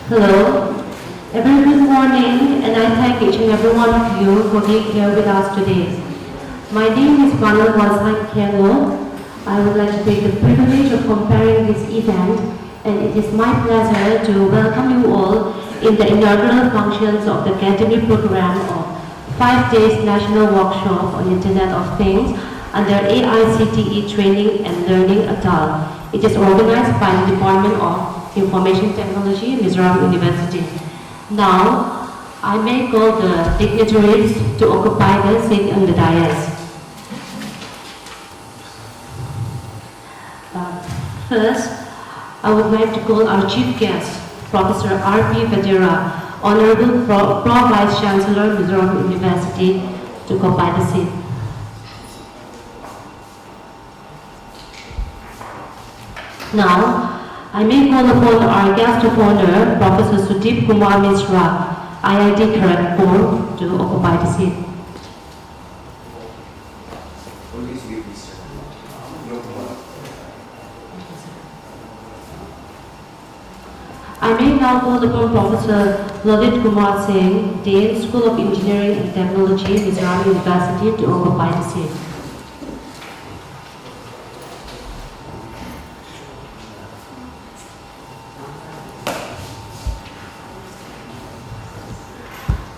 Hello, a very good morning, and I thank each and every one of you for being here with us today. My name is Manal Wazhan Kengo. I would like to take the privilege of comparing this event, and it is my pleasure to welcome you all in the inaugural functions of the category program of 5 days National Workshop on Internet of Things under AICTE Training and Learning ATAL. It is organized by the Department of Information Technology, Mizoram University. Now, I may call the dignitaries to occupy the seat on the dais. First, I would like to call our chief guest, Professor R.P. Vadera, Honorable Pro-Vice Chancellor, Mizoram University, to occupy the seat. Now, I may call upon our guest of honor, Professor Sudip Kumar Mishra, IIT Kharagpur, to occupy the seat. I may now call upon Professor Lalit Kumar Singh, Dean, School of Engineering and Technology, Mizoram University, to occupy the seat.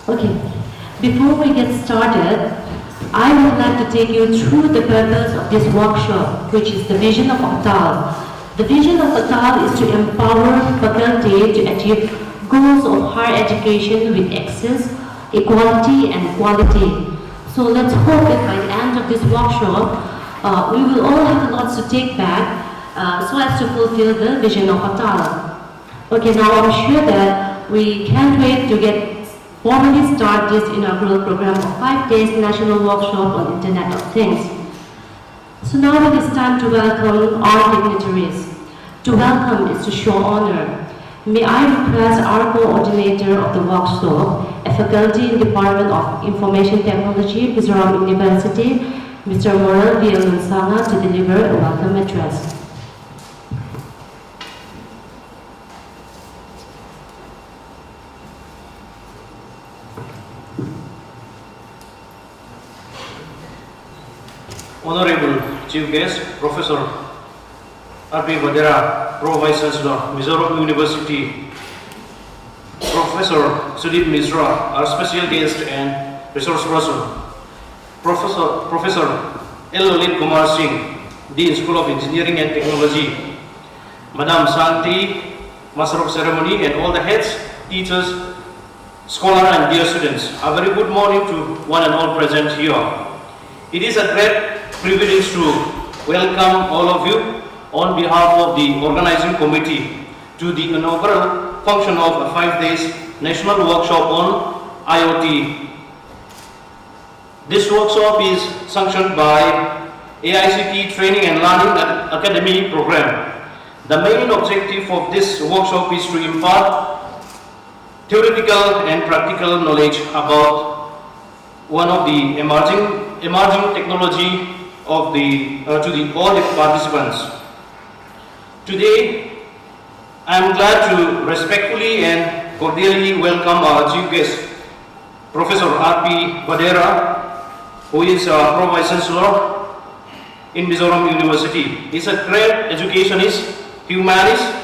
Okay, before we get started, I would like to take you through the purpose of this workshop, which is the vision of ATAL. The vision of ATAL is to empower faculty to achieve goals of higher education with access, equality, and quality. So let's hope that by the end of this workshop, we will all have lots to take back so as to fulfill the vision of ATAL. Okay, now I'm sure that we can't wait to formally start this inaugural program of 5 days National Workshop on Internet of Things. So now it is time to welcome our dignitaries. To welcome is to show honor. May I request our coordinator of the workshop, a faculty in Department of Information Technology, Mizoram University, Mr. Moral Villanueva, to deliver a welcome address. Honorable Chief Guest, Professor R.P. Vadera, Pro-Vice Chancellor, Mizoram University, Professor Sudip Mishra, our special guest and resource person, Professor L. Lalit Kumar Singh, Dean, School of Engineering and Technology, Madam Santi, Master of Ceremony, and all the heads, teachers, scholars, and dear students. A very good morning to one and all present here. It is a great privilege to welcome all of you on behalf of the organizing committee to the inaugural function of a 5 days national workshop on IoT. This workshop is sanctioned by AICTE Training and Learning Academy program. The main objective of this workshop is to impart theoretical and practical knowledge about one of the emerging technology of all the participants. Today, I am glad to respectfully and cordially welcome our chief guest, Professor R.P. Vadera, who is a Pro-Vice Chancellor in Mizoram University. He is a great educationist, humanist,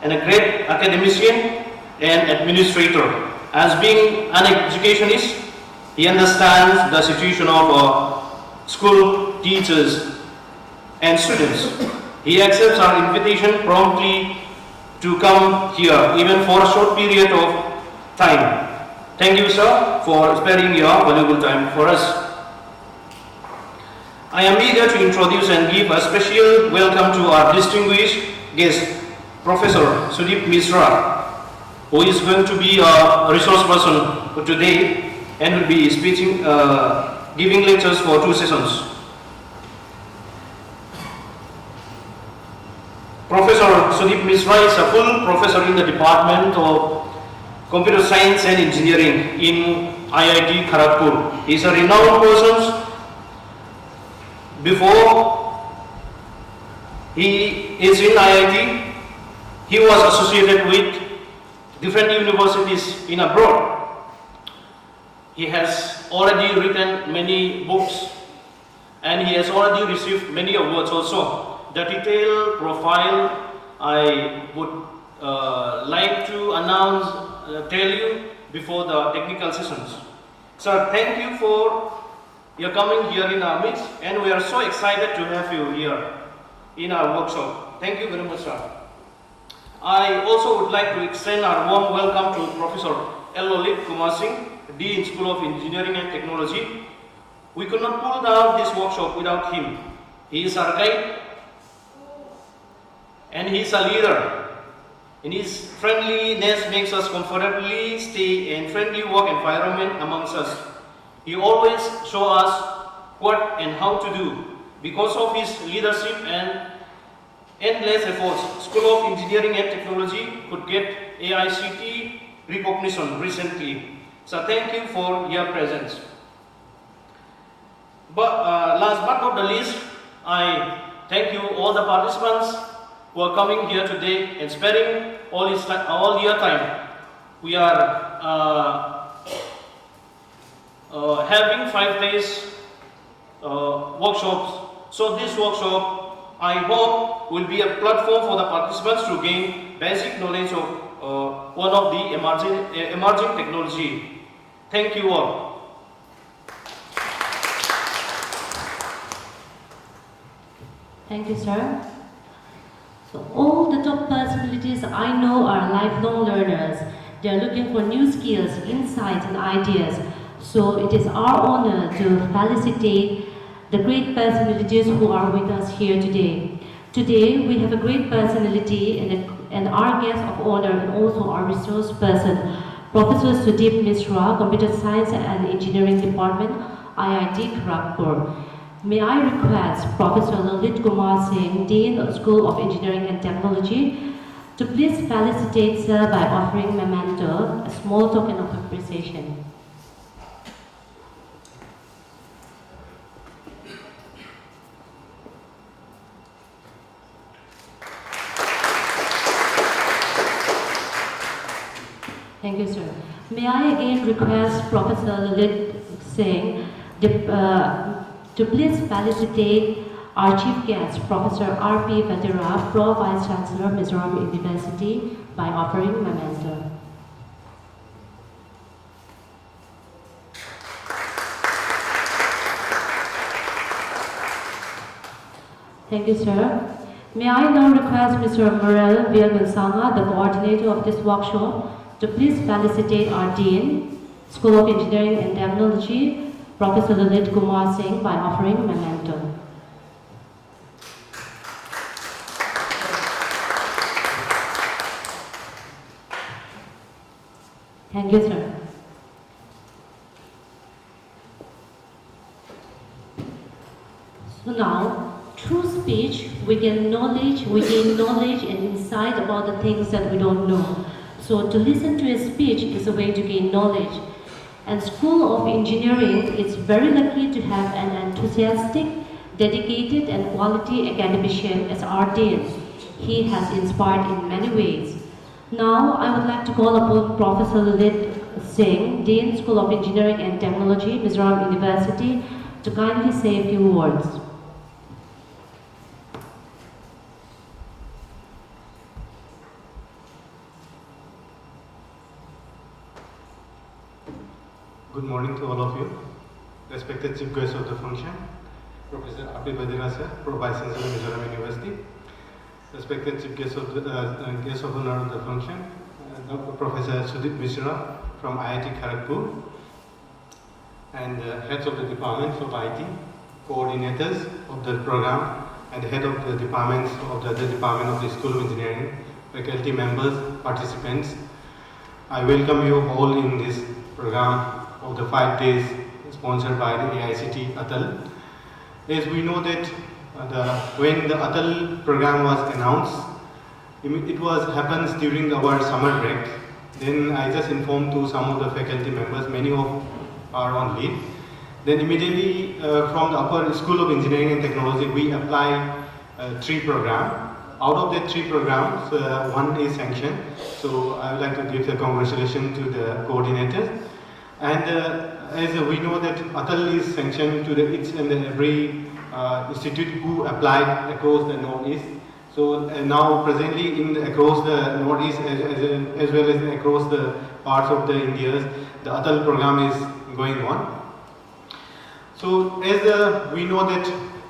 and a great academician and administrator. As being an educationist, he understands the situation of school teachers and students. He accepts our invitation promptly to come here, even for a short period of time. Thank you, sir, for sparing your valuable time for us. I am eager to introduce and give a special welcome to our distinguished guest, Professor Sudip Mishra, who is going to be a resource person for today and will be speaking, giving lectures for 2 sessions. Professor Sudip Mishra is a full professor in the Department of Computer Science and Engineering in IIT Kharagpur. He is a renowned person. Before he is in IIT, he was associated with different universities in abroad. He has already written many books and he has already received many awards also. The detailed profile I would like to tell you before the technical sessions. Sir, thank you for your coming here in our midst, and we are so excited to have you here in our workshop. Thank you very much, sir. I also would like to extend our warm welcome to Professor Lalit Kumar Singh, Dean School of Engineering and Technology. We could not pull down this workshop without him. He is our guide and he is a leader. And his friendliness makes us comfortably stay in friendly work environment amongst us. He always shows us what and how to do. Because of his leadership and endless efforts, School of Engineering and Technology could get AICTE recognition recently. So thank you for your presence. But last but not the least, I thank you all the participants who are coming here today and sparing all your time. We are having 5 days workshops. So this workshop, I hope, will be a platform for the participants to gain basic knowledge of one of the emerging technology. Thank you all. Thank you, sir. So all the top personalities I know are lifelong learners. They are looking for new skills, insights, and ideas. So it is our honor to felicitate the great personalities who are with us here today. Today we have a great personality and our guest of honor and also our resource person, Professor Sudeep Mishra, Computer Science and Engineering Department, IIT Kharagpur. May I request Professor Lalit Kumar Singh, Dean of School of Engineering and Technology, to please felicitate Sir by offering memento, a small token of appreciation. Thank you, sir. May I again request Professor Lalit Singh to please felicitate our chief guest, Professor R.P. Vatira, Pro Vice Chancellor, Mizoram University, by offering memento. Thank you, sir. May I now request Mr. Murel Vilgansanga, the coordinator of this workshop, to please felicitate our Dean, School of Engineering and Technology, Professor Lalit Kumar Singh, by offering a memento. Thank you, sir. So now, through speech, we gain knowledge and insight about the things that we don't know. So to listen to a speech is a way to gain knowledge. And School of Engineering is very lucky to have an enthusiastic, dedicated and quality academician as our Dean. He has inspired in many ways. Now I would like to call upon Professor Lalit Singh, Dean, School of Engineering and Technology, Mizoram University, to kindly say a few words. Good morning to all of you. Respected Chief Guest of the function, Professor R.P. Vatira sir, Pro Vice Chancellor, Mizoram University. Respected Chief Guest of Honor of the function, Professor Sudeep Mishra from IIT Kharagpur, and heads of the departments of IT, coordinators of the program, and head of the departments of the department of the School of Engineering, faculty members, participants. I welcome you all in this program of the 5 days sponsored by the AICTE ATAL. As we know that when the ATAL program was announced, it happens during our summer break. Then I just informed to some of the faculty members, many of are on leave. Then immediately from the Upper School of Engineering and Technology, we apply 3 programs. out of the 3 programs, one is sanctioned. So I would like to give the congratulations to the coordinators. And as we know that ATAL is sanctioned to each and every institute who applied across the Northeast. So now presently across the Northeast as well as across the parts of the India, the ATAL program is going on. So as we know that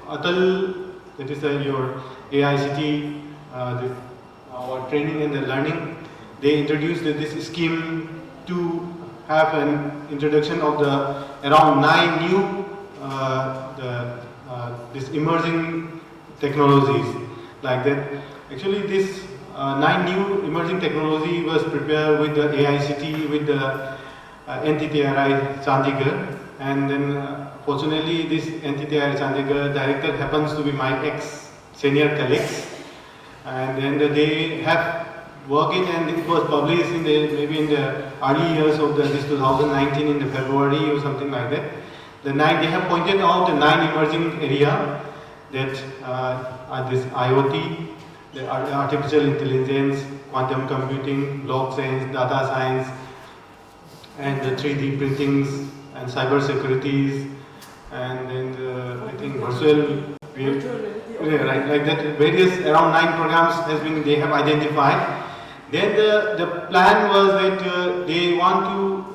ATAL, that is your AICTE, our training and the learning, they introduced this scheme to have an introduction of the around 9 new this emerging technologies like that. Actually this 9 new emerging technology was prepared with the AICTE, with the NTTRI Chandigarh, and then fortunately this NTTRI Chandigarh director happens to be my ex-senior colleagues, and then they have worked it, and it was published in maybe in the early years of this 2019 in the February or something like that. They have pointed out the 9 emerging area that are this IoT, the artificial intelligence, quantum computing, blockchain, data science, and the 3D printings and cyber securities, and then I think virtual right, like that. Various around 9 programs they have identified. Then the plan was that they want to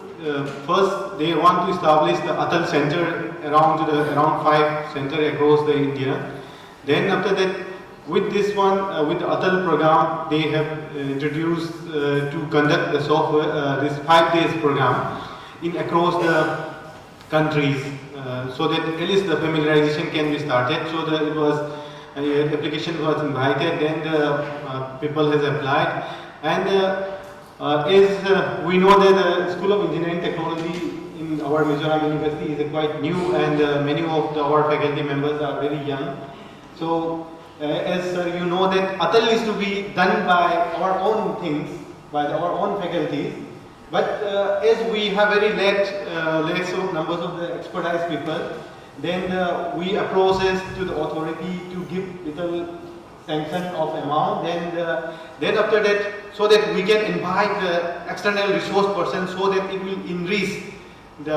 first they want to establish the ATAL center around 5 centers across the India. Then after that, with this one with the ATAL program, they have introduced to conduct the software this 5 days program across the countries, so that at least the familiarization can be started. So that it was application was invited, then the people has applied. And as we know that the School of Engineering Technology in our Mizoram University is quite new, and many of our faculty members are very young. So as you know that ATAL is to be done by our own things, by our own faculties. But as we have very less numbers of the expertise people, then we approach to the authority to give little sanction of amount, then after that, so that we can invite the external resource person, so that it will enrich it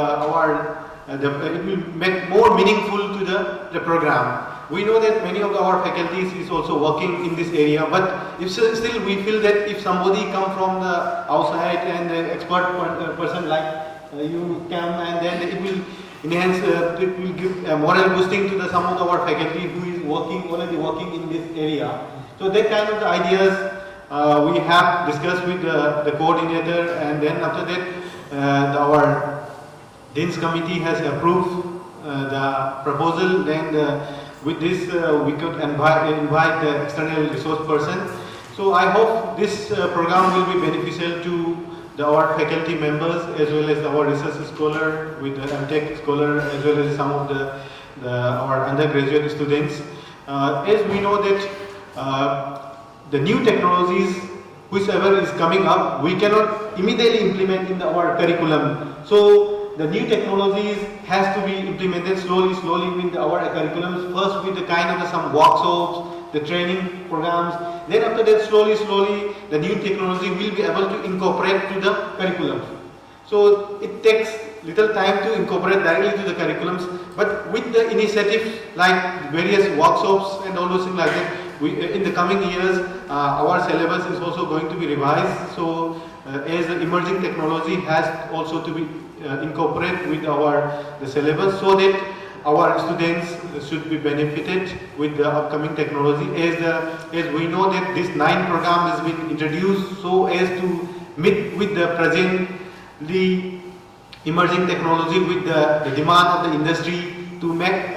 will make more meaningful to the program. We know that many of our faculties is also working in this area, but if still we feel that if somebody come from the outside and the expert person like you come, and then it will enhance, it will give a moral boosting to some of our faculty who is already working in this area. So that kind of the ideas we have discussed with the coordinator, and then after that our Dean's committee has approved the proposal. Then with this we could invite the external resource person. So I hope this program will be beneficial to our faculty members, as well as our research scholar, with the MTech scholar, as well as some of our undergraduate students. As we know that the new technologies, whichever is coming up, we cannot immediately implement in our curriculum. So the new technologies has to be implemented slowly in our curriculums. First with the kind of some workshops, the training programs. Then after that, slowly the new technology will be able to incorporate to the curriculum. So it takes little time to incorporate directly to the curriculums, but with the initiatives like various workshops and all those things like that, in the coming years our syllabus is also going to be revised. So as the emerging technology has also to be incorporated with the syllabus, so that our students should be benefited with the upcoming technology. As we know that this 9 program has been introduced so as to meet with the presently emerging technology, with the demand of the industry, to make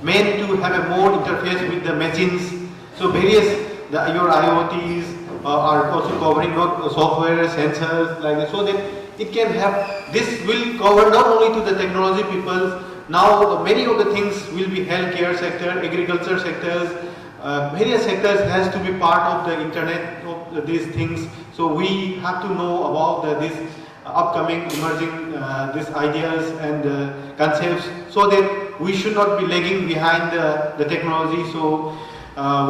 men to have a more interface with the machines. So various your IoTs are also covering software, sensors like that, so that it can have, this will cover not only to the technology people. Now many of the things will be healthcare sector, agriculture sectors, various sectors has to be part of the internet of these things. So we have to know about this upcoming emerging these ideas and concepts, so that we should not be lagging behind the technology. So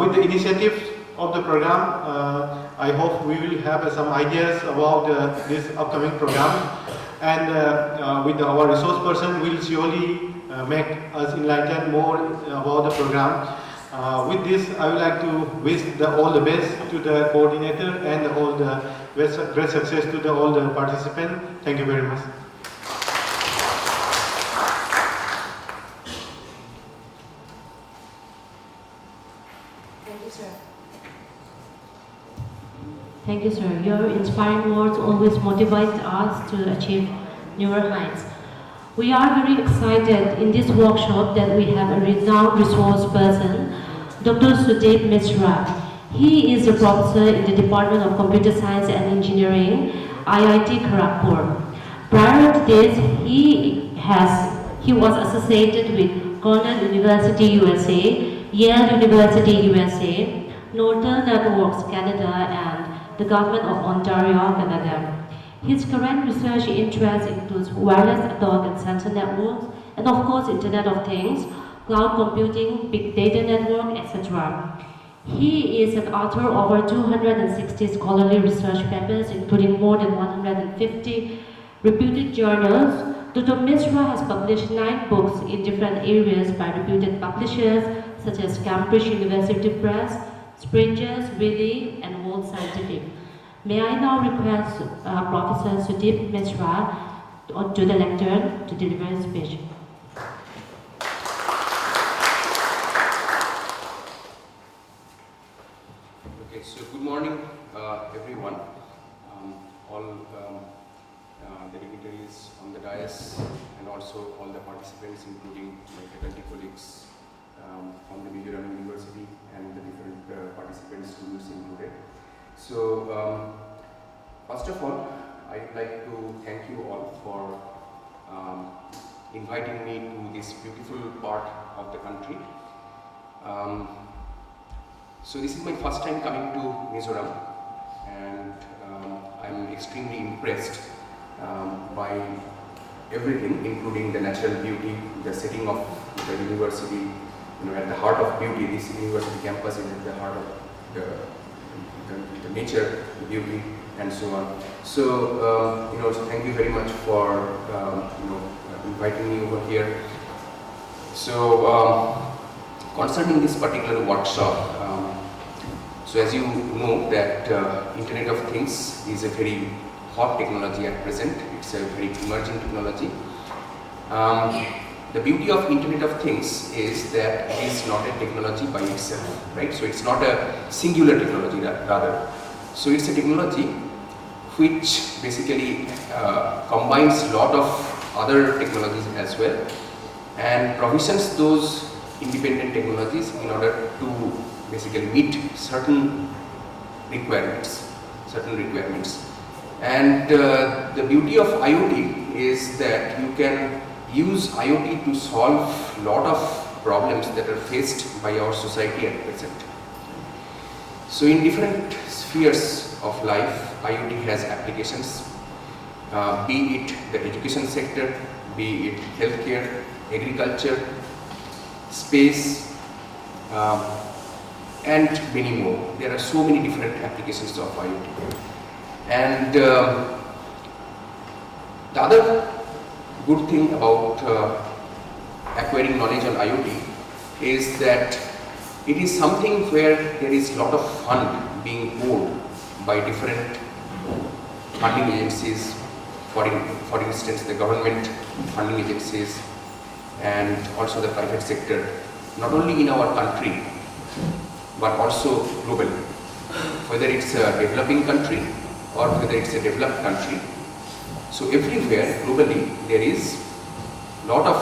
with the initiative of the program, I hope we will have some ideas about this upcoming program, and with our resource person will surely make us enlighten more about the program. With this, I would like to wish all the best to the coordinator and all the great success to all the participants. Thank you very much. Thank you, sir. Thank you, sir. Your inspiring words always motivate us to achieve newer heights. We are very excited in this workshop that we have a renowned resource person, Dr. Sudip Mishra. He is a professor in the Department of Computer Science and Engineering, IIT Kharagpur. Prior to this, he was associated with Cornell University USA, Yale University USA, Northern Networks Canada, and the Government of Ontario, Canada. His current research interests includes wireless dog and sensor networks, and of course Internet of Things, cloud computing, big data network, etc. He is an author of over 260 scholarly research papers, including more than 150 reputed journals. Dr. Mishra has published 9 books in different areas by reputed publishers such as Cambridge University Press, Springers, Wiley, and World Scientific. May I now request Professor Sudip Mishra to the lectern to deliver his speech. Okay, so good morning, everyone. All the dignitaries on the dais, and also all the participants, including my faculty colleagues from the Mizoram University and the different participants, students included. So, first of all, I'd like to thank you all for inviting me to this beautiful part of the country. So this is my first time coming to Mizoram, and I'm extremely impressed by everything, including the natural beauty, the setting of the university. You know, at the heart of beauty, this university campus is at the heart of the nature, the beauty, and so on. So, so thank you very much for inviting me over here. So, concerning this particular workshop, so as you know that Internet of Things is a very hot technology at present. It's a very emerging technology. The beauty of Internet of Things is that it is not a technology by itself, right? So it's not a singular technology rather. So it's a technology which basically combines a lot of other technologies as well and provisions those independent technologies in order to basically meet certain requirements. And the beauty of IoT is that you can use IoT to solve a lot of problems that are faced by our society at present. So in different spheres of life, IoT has applications, be it the education sector, be it healthcare, agriculture, space, and many more. There are so many different applications of IoT. And the other good thing about acquiring knowledge on IoT is that it is something where there is a lot of fund being poured by different funding agencies, for instance the government funding agencies and also the private sector, not only in our country but also globally. Whether it's a developing country or whether it's a developed country. So everywhere globally there is a lot of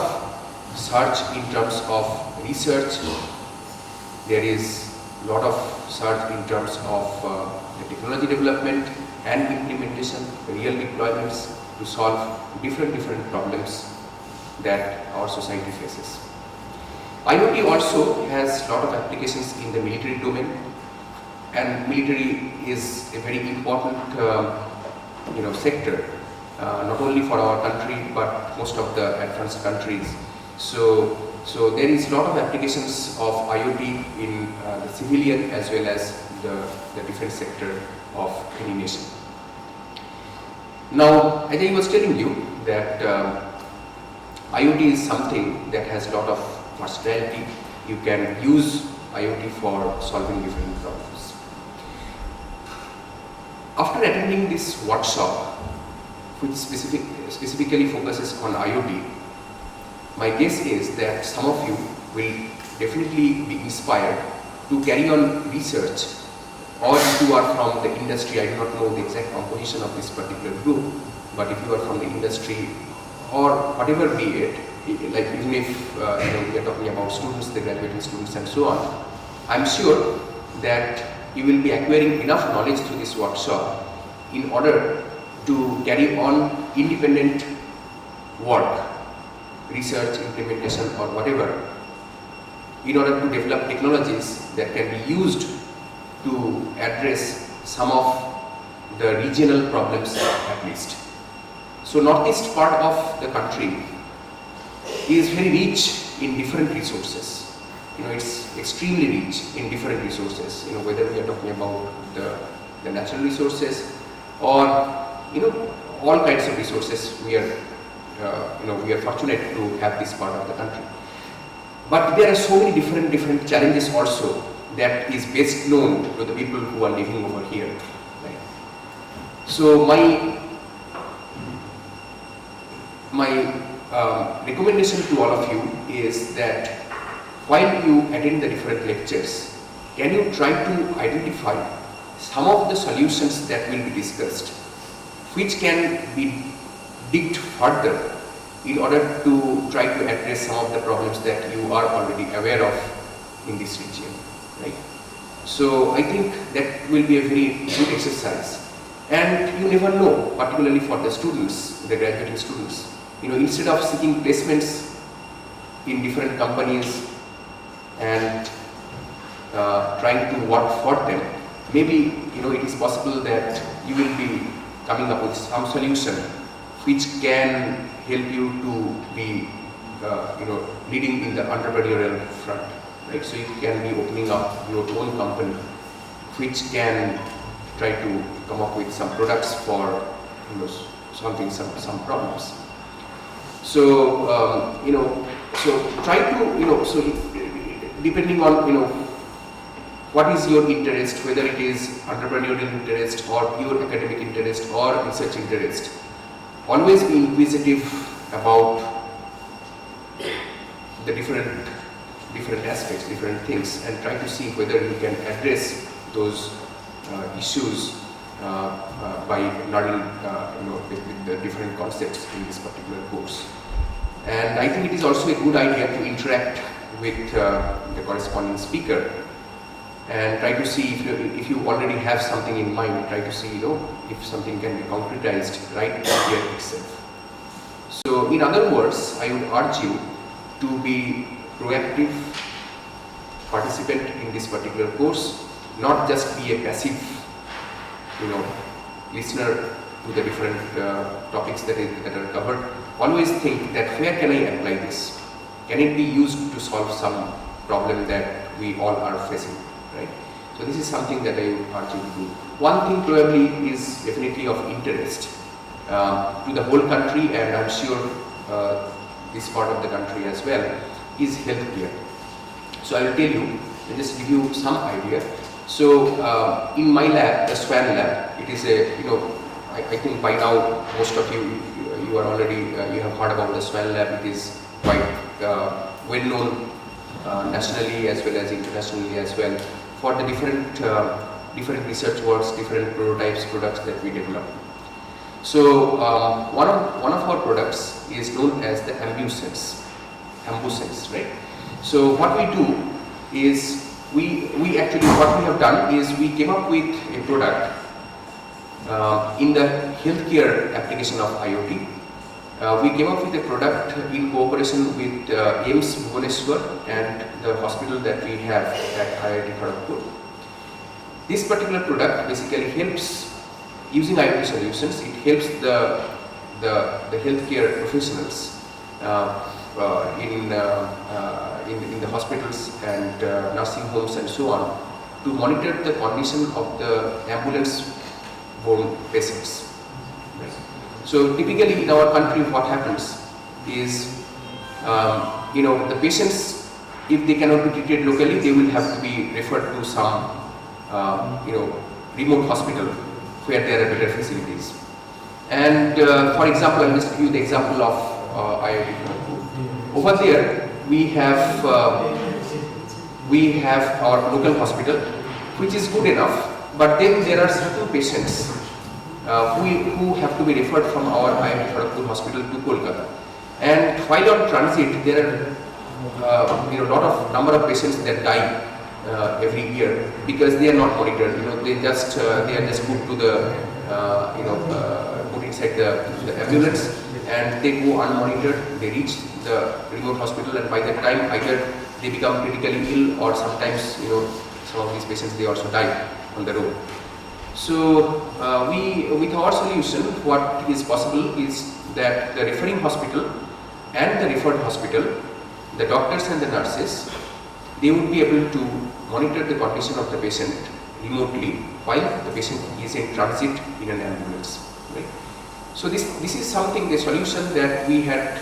search in terms of research, there is a lot of search in terms of the technology development and implementation, real deployments to solve different problems that our society faces. IoT also has a lot of applications in the military domain, and military is a very important sector, not only for our country but most of the advanced countries So there is a lot of applications of IoT in the civilian as well as the defense sector of any nation. Now, as I was telling you that IoT is something that has a lot of versatility. You can use IoT for solving different problems. After attending this workshop, which specifically focuses on IoT, my guess is that some of you will definitely be inspired to carry on research, or if you are from the industry, I do not know the exact composition of this particular group, but if you are from the industry or whatever be it, like even if we are talking about students, the graduating students and so on, I am sure that you will be acquiring enough knowledge through this workshop in order to carry on independent work, research, implementation or whatever, in order to develop technologies that can be used to address some of the regional problems at least. So northeast part of the country is very rich in different resources. It's extremely rich in different resources, whether we are talking about the natural resources or all kinds of resources. We are fortunate to have this part of the country. But there are so many different challenges also that is best known to the people who are living over here. Right? So my recommendation to all of you is that while you attend the different lectures, can you try to identify some of the solutions that will be discussed, which can be digged further in order to try to address some of the problems that you are already aware of in this region, right? So I think that will be a very good exercise, and you never know, particularly for the students, the graduating students, instead of seeking placements in different companies and trying to work for them, maybe it is possible that you will be coming up with some solution which can help you to be leading in the entrepreneurial front, right? So you can be opening up your own company which can try to come up with some products for solving some problems. So so try to so depending on what is your interest, whether it is entrepreneurial interest or pure academic interest or research interest, always be inquisitive about the different aspects, different things, and try to see whether you can address those issues by learning with the different concepts in this particular course. And I think it is also a good idea to interact with the corresponding speaker and try to see if you already have something in mind, try to see if something can be concretized right here itself. So in other words, I would urge you to be proactive participant in this particular course, not just be a passive listener to the different topics that are covered. Always think that where can I apply this? Can it be used to solve some problem that we all are facing, right? So this is something that I would urge you to do. One thing probably is definitely of interest to the whole country, and I'm sure this part of the country as well, is healthcare. So I will tell you, I'll just give you some idea. So in my lab, the SWAN lab, it is a, I think by now most of you are already, you have heard about the SWAN lab. It is quite well known nationally as well as internationally as well for the different research works, different prototypes, products that we develop. So one of our products is known as the AmbuSense, right? So what we do is we actually, what we have done is we came up with a product in the healthcare application of IoT. We came up with a product in cooperation with AIMS Bhubaneswar and the hospital that we have at IIT Kharagpur. This particular product basically helps, using IoT solutions, it helps the healthcare professionals in the hospitals and nursing homes and so on, to monitor the condition of the ambulance-borne patients. Right? So typically in our country, what happens is, the patients, if they cannot be treated locally, they will have to be referred to some, remote hospital where there are better facilities. And for example, I'll just give you the example of IIT. Over there, we have our local hospital, which is good enough, but then there are certain patients who have to be referred from our IIT Kharagpur hospital to Kolkata. And while on transit, there are number of patients that die every year because they are not monitored. They are just put to the put inside the ambulance, and they go unmonitored. They reach the remote hospital, and by that time either they become critically ill, or sometimes some of these patients, they also die on the road. So with our solution, what is possible is that the referring hospital and the referred hospital, the doctors and the nurses, they would be able to monitor the condition of the patient remotely while the patient is in transit in an ambulance. Right? So this is something, the solution that we had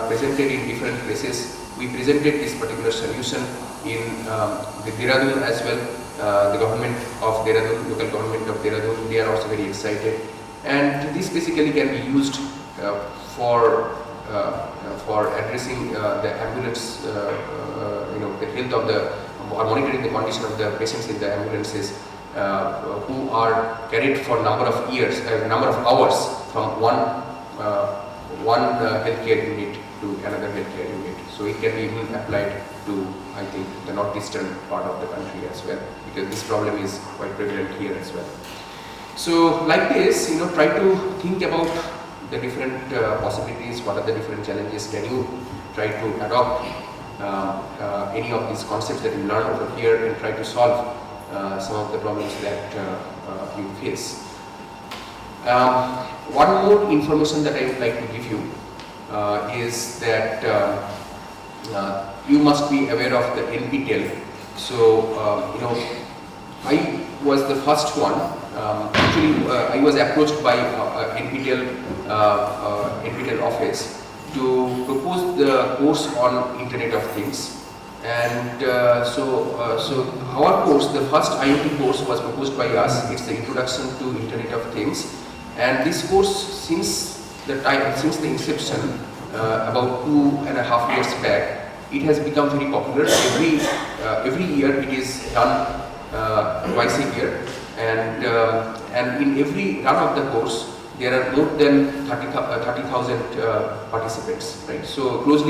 presented in different places. We presented this particular solution in the Dehradun as well. The government of Dehradun, local government of Dehradun, they are also very excited. And this basically can be used for addressing the ambulance, the health of the, or monitoring the condition of the patients in the ambulances who are carried for number of years, number of hours from one healthcare unit to another healthcare unit. So it can be even applied to, I think, the northeastern part of the country as well, because this problem is quite prevalent here as well. So like this, try to think about the different possibilities, what are the different challenges. Can you try to adopt any of these concepts that you learn over here and try to solve some of the problems that you face. One more information that I would like to give you is that you must be aware of the NPTEL. So, I was the first one. Actually, I was approached by NPTEL office to propose the course on Internet of Things. And so our course, the first IoT course, was proposed by us. It's the Introduction to Internet of Things. And this course, since the inception, about 2.5 years back, it has become very popular. Every year it is done twice a year, and in every run of the course there are more than 30,000 participants, right? So close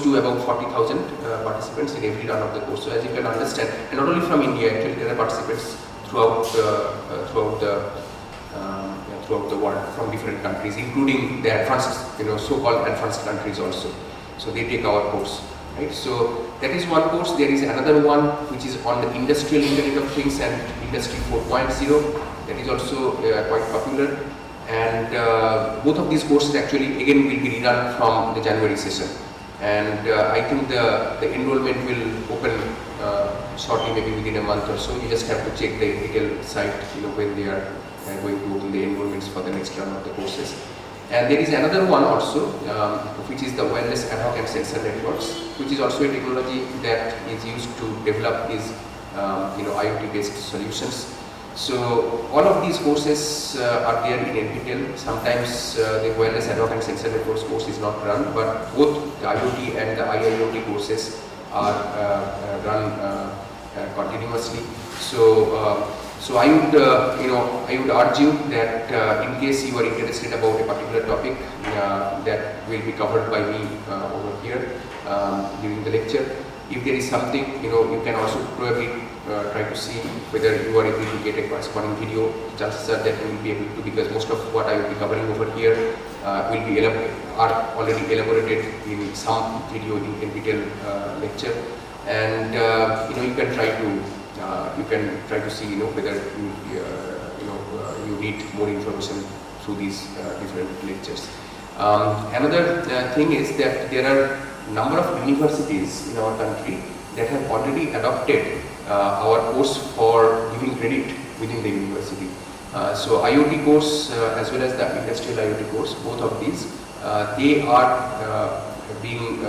to about 40,000 participants in every run of the course. So as you can understand, and not only from India, actually there are participants throughout the world, from different countries, including the advanced, so-called advanced countries also. So they take our course, right? So that is one course. There is another one which is on the Industrial Internet of Things and Industry 4.0. That is also quite popular. And both of these courses actually again will be rerun from the January session. And I think the enrollment will open shortly, maybe within a month or so. You just have to check the AICTE site, when they are going to open the enrollments for the next round of the courses. And there is another one also, which is the wireless ad hoc and sensor networks, which is also a technology that is used to develop these IoT-based solutions. So all of these courses are there in NPTEL. Sometimes the wireless ad hoc and sensor networks course is not run, but both the IoT and the IIoT courses are run continuously. So I would urge you that in case you are interested about a particular topic that will be covered by me over here during the lecture, if there is something, you can also probably try to see whether you are able to get a corresponding video. Chances are that you will be able to, because most of what I will be covering over here are already elaborated in some video in NPTEL lecture, and you can try to see whether you need more information through these different lectures. Another thing is that there are number of universities in our country that have already adopted our course for giving credit within the university. So IoT course as well as the industrial IoT course, both of these, they are being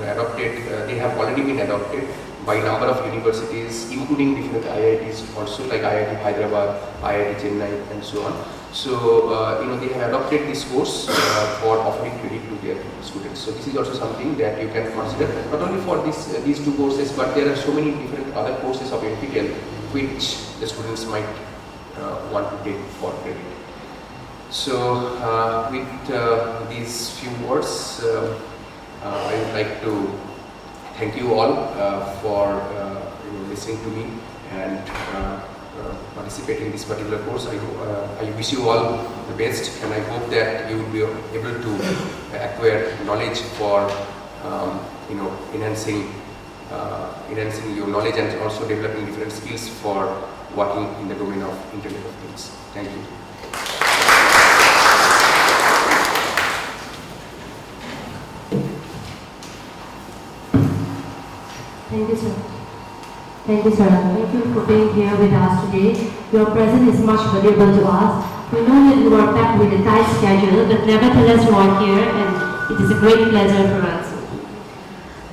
adopted. They have already been adopted by number of universities, including different IITs also, like IIT Hyderabad, IIT Chennai, and so on. So they have adopted this course for offering credit to their students. So this is also something that you can consider, not only for these two courses, but there are so many different other courses of NPTEL which the students might want to take for credit. So with these few words, I would like to thank you all for listening to me and participate in this particular course. I wish you all the best, and I hope that you will be able to acquire knowledge for enhancing your knowledge and also developing different skills for working in the domain of Internet of Things. Thank you. Thank you, sir. Thank you, sir. Thank you for being here with us today. Your presence is much valuable to us. We know that you are packed with a tight schedule, but nevertheless you are here, and it is a great pleasure for us.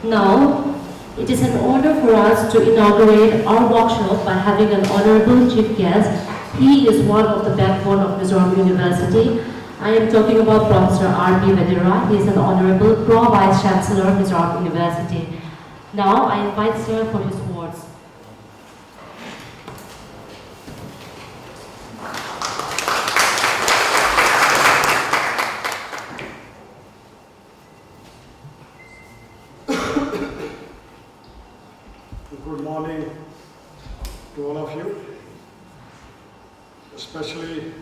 Now, it is an honor for us to inaugurate our workshop by having an honorable chief guest. He is one of the backbone of Mizoram University. I am talking about Professor R.P. Vedera. He is an honorable Pro-Vice Chancellor of Mizoram University. Now, I invite Sir for his words. Good morning to all of you, especially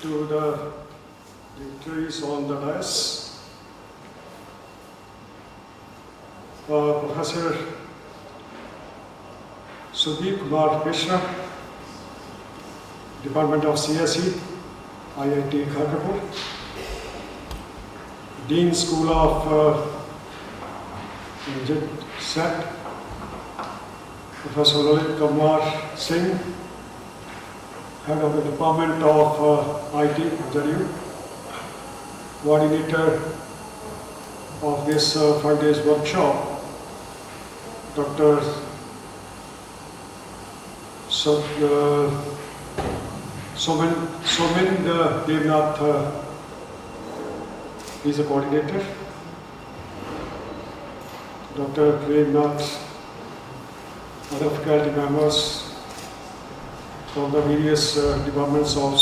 to the dignitaries on the dais. Professor Sudeep Kumar Krishna, Department of CSE, IIT Kharagpur, Dean School of SET, Professor Lalit Kumar Singh, Head of the Department of IT, JDU, Coordinator of this 5 days workshop, Dr. Somin Devnath, he is a coordinator. Dr. Premnath, other faculty members from the various departments of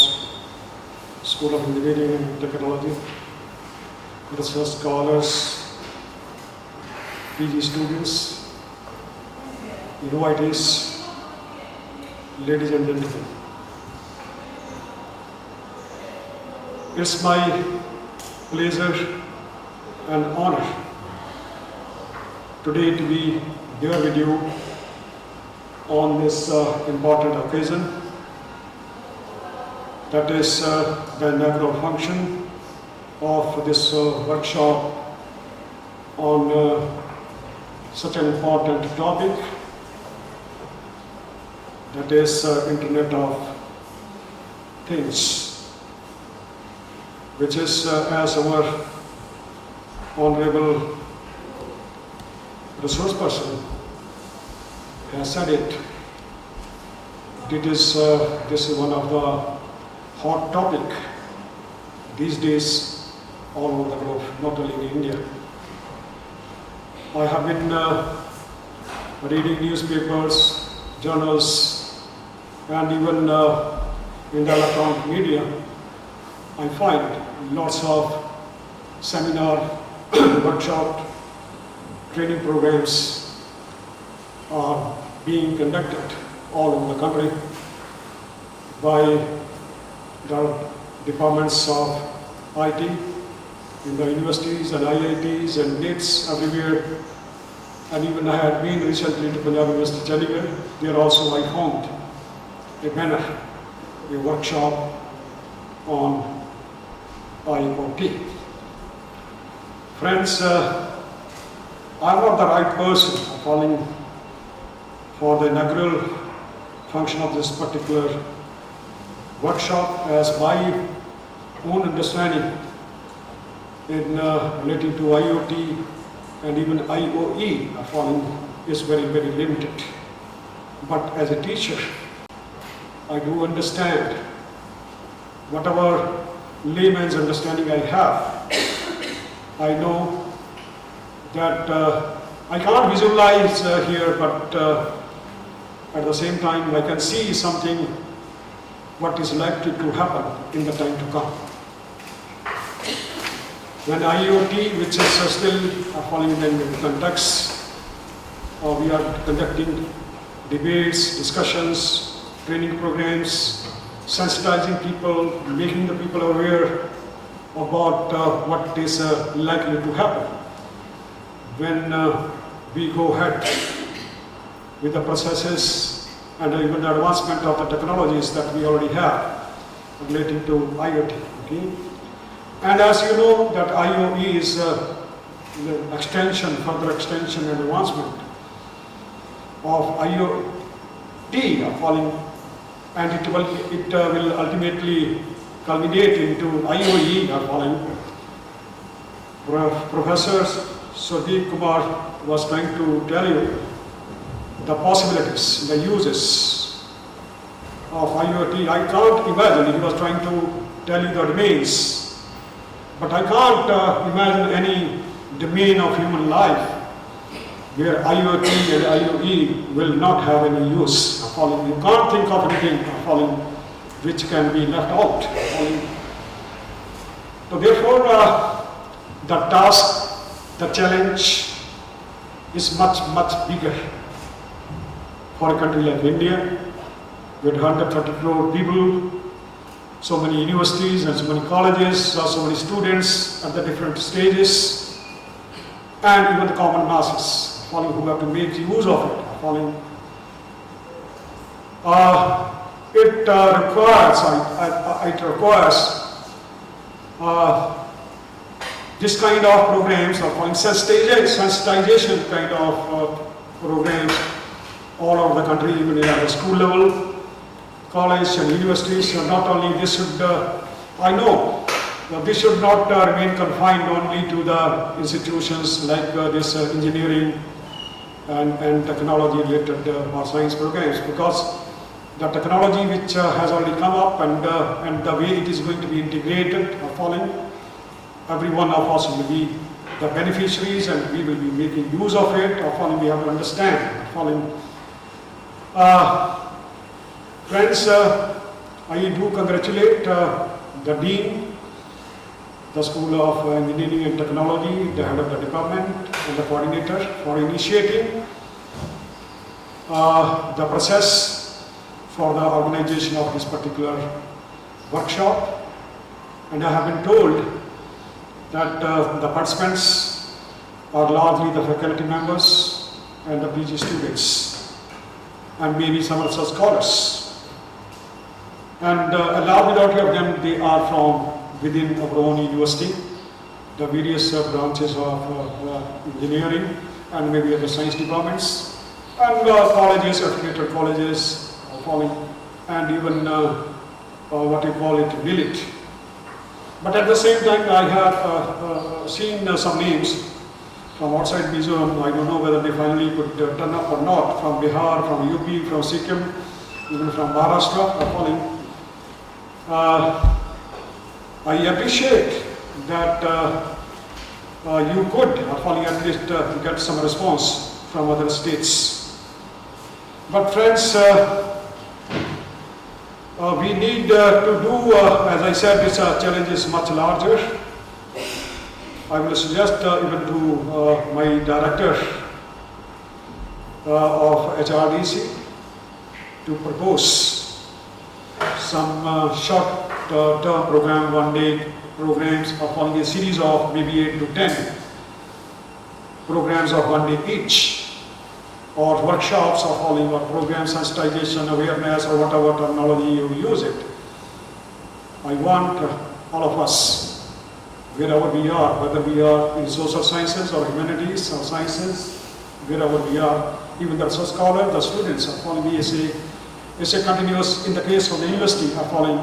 School of Engineering and Technology, research scholars, PG students, invitees, ladies and gentlemen. It's my pleasure and honor today to be here with you on this important occasion, that is the inaugural function of this workshop on such an important topic, that is Internet of Things, which is as our Honorable resource person has said it, this is one of the hot topic these days all over the globe, not only in India. I have been reading newspapers, journals, and even in the electronic media. I find lots of seminar, workshop, training programs are being conducted all over the country by the departments of IT in the universities and IITs and NITs everywhere. And even I had been recently to Punjab University, Chandigarh. There also I found a banner, a workshop on IoT. Friends, I'm not the right person calling for the inaugural function of this particular workshop, as my own understanding in relating to IoT and even IOE is very, very limited. But as a teacher, I do understand whatever layman's understanding I have. I know that I can't visualize here, but at the same time I can see something what is likely to happen in the time to come. When IoT, which is still falling in the context, we are conducting debates, discussions, training programs, sensitizing people, making the people aware about what is likely to happen. When we go ahead with the processes and even the advancement of the technologies that we already have relating to IoT. Okay? And as you know, that IoE is the extension, further extension and advancement of IoT falling, and it will ultimately culminate into IOE falling. Professor Sudhir Kumar was trying to tell you the possibilities, the uses of IoT. I can't imagine, he was trying to tell you the domains, but I can't imagine any domain of human life where IoT and IoE will not have any use. You can't think of anything which can be left out. So therefore, the task, the challenge is much, much bigger for a country like India, with 130 crore people, so many universities and so many colleges, so many students at the different stages, and even the common masses who have to make use of it. It requires this kind of programs, or sensitization kind of programs all over the country, even at the school level, college and universities. Not only this should, I know, this should not remain confined only to the institutions like this engineering and technology related or science programs, because the technology which has already come up and the way it is going to be integrated every one of us will be the beneficiaries and we will be making use of it. We have to understand. Friends, I do congratulate the Dean, the School of Engineering and Technology, the head of the department and the coordinator for initiating the process for the organization of this particular workshop. And I have been told that the participants are largely the faculty members and the PG students and maybe some of the scholars. And a large majority of them, they are from within our own university, the various branches of engineering and maybe other science departments, and colleges, affiliated colleges, and even what you call it, village. But at the same time, I have seen some names from outside Mizoram. I don't know whether they finally could turn up or not, from Bihar, from UP, from Sikkim, even from Maharashtra. I appreciate that you could at least get some response from other states. But friends, we need to do, as I said, this challenge is much larger. I will suggest even to my director of HRDC to propose some short-term program, one-day programs following a series of maybe 8 to 10 programs of 1 day each, or workshops or following or programs, sensitization, awareness, or whatever terminology you use it. I want all of us wherever we are, whether we are in social sciences or humanities or sciences, wherever we are, even the research scholar, the students are following me as a continuous, in the case of the university, are following,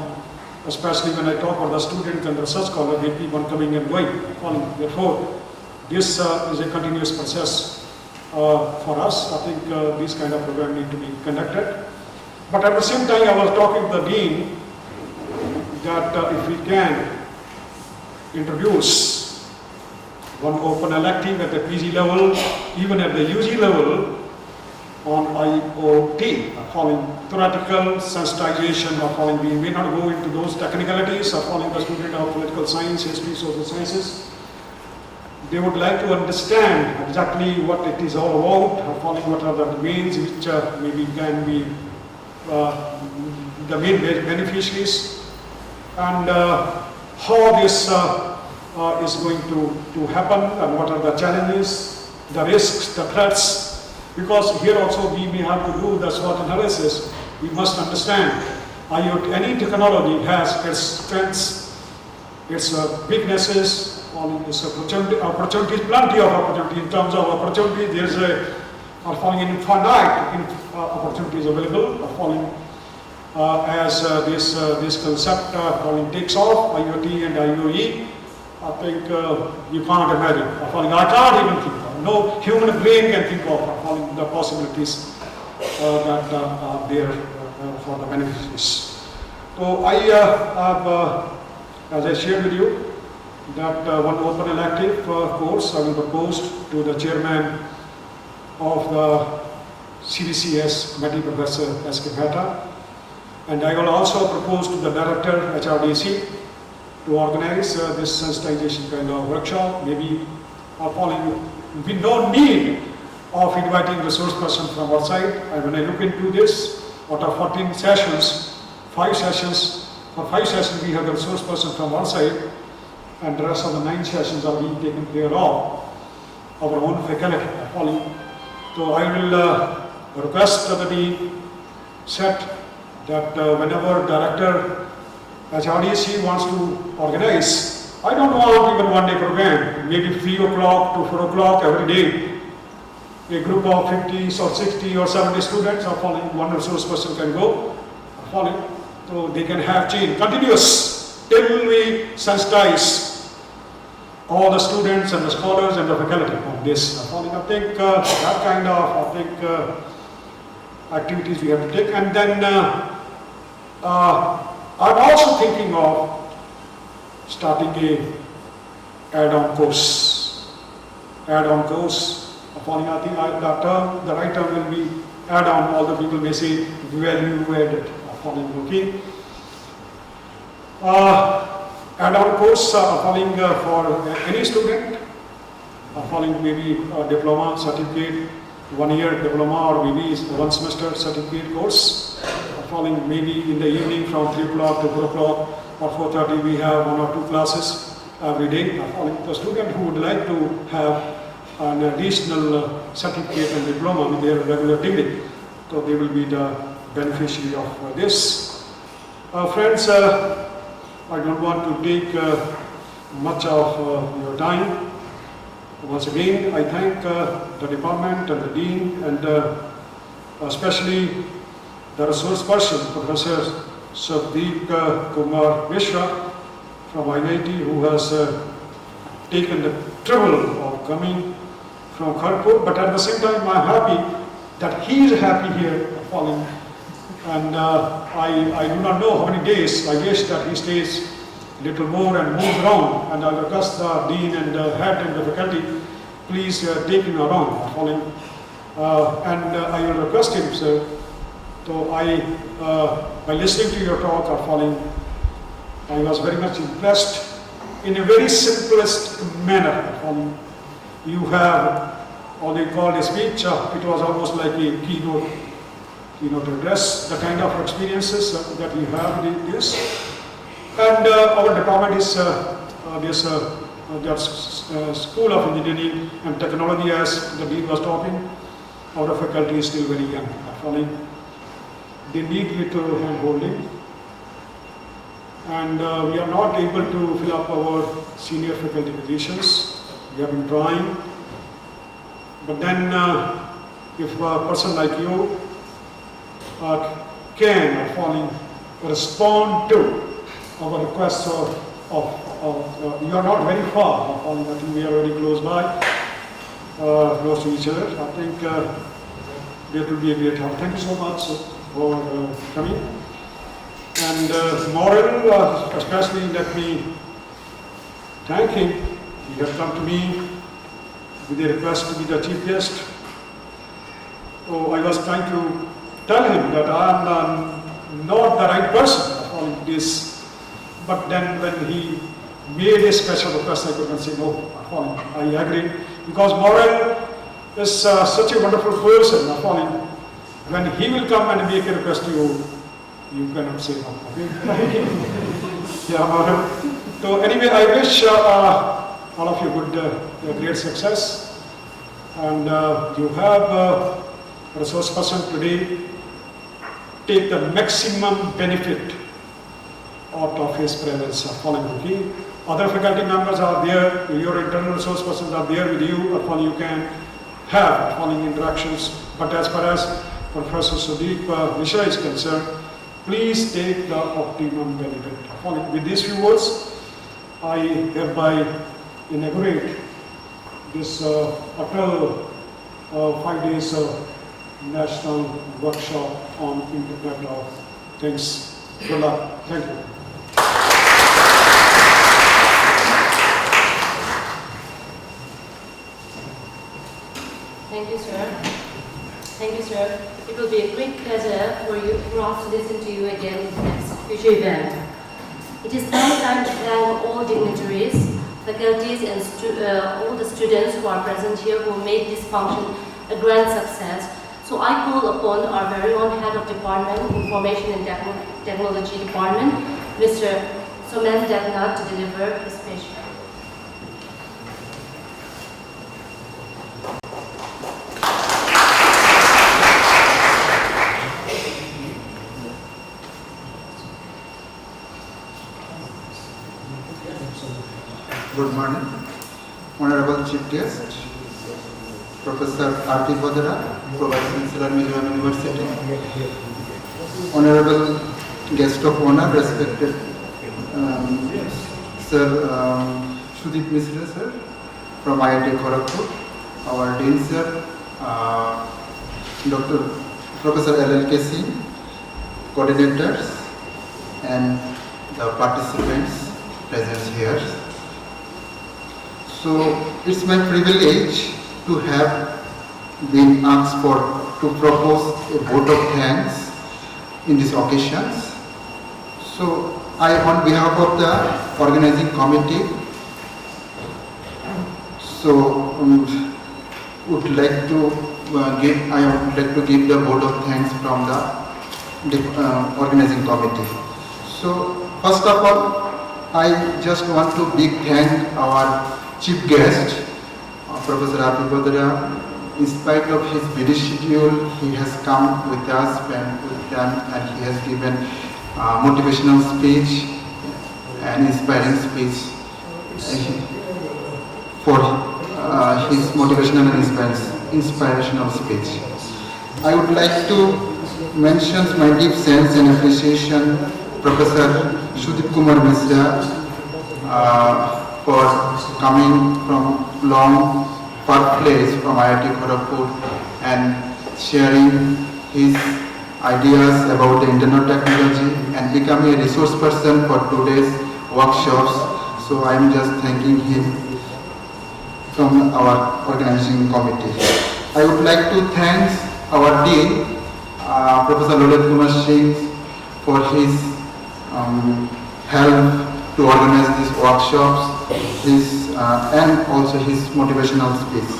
especially when I talk about the student and the research scholar, they keep on coming and going, following. Therefore, this is a continuous process for us. I think this kind of program need to be conducted. But at the same time, I was talking to the dean that if we can introduce one open elective at the PG level, even at the UG level, on IoT, following theoretical sensitization, or following, we may not go into those technicalities, or following the student of political science, history, social sciences. They would like to understand exactly what it is all about, or following what are the domains which maybe can be the main beneficiaries, and how this is going to happen, and what are the challenges, the risks, the threats. Because here also we may have to do the SWOT analysis. We must understand IoT, any technology has its strengths, its weaknesses, its opportunities, plenty of opportunity. In terms of opportunity, there is following infinite opportunities available, following as this concept following takes off, IoT and IoE. I think you can't imagine. I can't even think of. No human brain can think of the possibilities that are there for the beneficiaries. So I have, as I shared with you, that one open elective course I will propose to the chairman of the CDCS committee, Professor S.K. Mehta, and I will also propose to the director, HRDC, to organize this sensitization kind of workshop. Maybe following, we don't need of inviting resource person from outside. And when I look into this, out of 14 sessions, 5 sessions, for 5 sessions we have the resource person from outside, and the rest of the 9 sessions are being taken care of our own faculty. So I will request that the set that whenever director HRDC wants to organize, I don't want even one day program, maybe 3 o'clock to 4 o'clock every day. A group of 50 or 60 or 70 students are following, one resource person can go, following, so they can have change, continuous, till we sensitize all the students and the scholars and the faculty on this. I think that kind of, activities we have to take. And then I'm also thinking of starting a add-on course. Add-on course. I think the right term will be add-on. All the people may say value added. Okay. Add-on course for any student. Maybe a diploma certificate, 1 year diploma, or maybe 1 semester certificate course. Maybe in the evening from 3 o'clock to 4 o'clock or 4:30 we have 1 or 2 classes every day. The student who would like to have an additional certificate and diploma with their regular degree, so they will be the beneficiary of this. Friends, I don't want to take much of your time. Once again, I thank the department and the dean, and especially the resource person, Professor Sabdeep Kumar Mishra from IIT, who has taken the trouble of coming from Kharagpur. But at the same time, I'm happy that he is happy here following. And I do not know how many days. I wish that he stays a little more and moves around. And I request the dean and the head and the faculty, please take him around following. And I will request him, sir. So by listening to your talk or following, I was very much impressed in a very simplest manner. You have what they called a speech. It was almost like a keynote address, the kind of experiences that you have in this. And our department is School of Engineering and Technology, as the dean was talking. Our faculty is still very young. They need little hand holding. and we are not able to fill up our senior faculty positions. We have been trying, but then if a person like you can respond to our requests you are not very far, I think we are very close by, close to each other. I think that will be a great help. Thank you so much for coming. And Moral, especially let me thank him. He had come to me with a request to be the chief guest. So I was trying to tell him that I am not the right person for this. But then when he made a special request, I couldn't say no. I agree. Because Moral is such a wonderful person. When he will come and make a request to you, you cannot say no. Okay? Yeah, Moral. So anyway, I wish all of you great success. And you have a resource person today. Take the maximum benefit out of his presence. Okay? Other faculty members are there, your internal resource persons are there with you, you can have interactions. But as far as Professor Sudeep Mishra is concerned, please take the optimum benefit. With these few words, I hereby inaugurate this ATAL 5 days national workshop on Internet of Things. Good luck. Thank you. Thank you, sir. Thank you, sir. It will be a great pleasure for us to listen to you again in the next future event. It is now time to thank all dignitaries, faculties, and all the students who are present here who made this function a grand success. So I call upon our very own Head of Department, Information and Technology Department, Mr. Somen Devnath, to deliver his speech. Good morning, Honorable Chief Guest, Professor R.T. Vadara, Vice Chancellor, Mizoram University, Honorable Guest of Honor, respected Sir Sudeep Mishra, sir, from IIT Kharagpur, our Dean, sir, Dr. Professor L.L.K. Singh, coordinators, and the participants present here. So it's my privilege to have been asked to propose a vote of thanks in these occasions. So I, on behalf of the organizing committee, would like to give the vote of thanks from the organizing committee. So first of all, I just want to big thank our chief guest, Professor R.T. Vadara. In spite of his busy schedule, he has come with us and he has given motivational speech and inspiring speech for his motivational and inspirational speech. I would like to mention my deep sense and appreciation Professor Sudeep Kumar Mishra for coming from long far place from IIT Kharagpur and sharing his ideas about the internet technology and becoming a resource person for today's workshops. So I am just thanking him from our organizing committee. I would like to thank our dean, Professor Lalit Kumar Singh, for his help to organize these workshops, and also his motivational speech.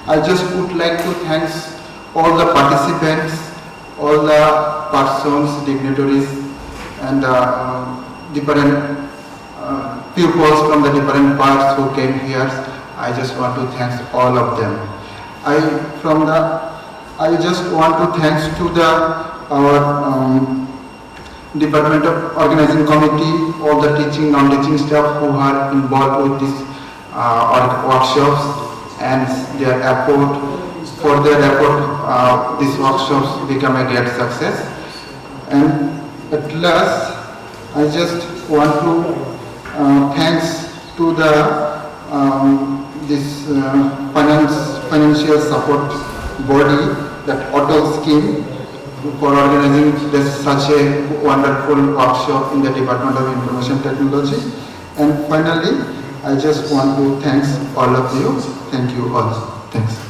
I just would like to thank all the participants, all the persons, dignitaries, and different pupils from the different parts who came here. I just want to thank all of them. I just want to thank to our Department of Organizing Committee, all the teaching, non-teaching staff who are involved with these workshops and their effort. For their effort, these workshops become a great success. And at last, I just want to thanks to the this financial support body, that ATAL scheme, for organizing such a wonderful workshop in the Department of Information Technology. And finally, I just want to thank all of you. Thank you all. Thanks.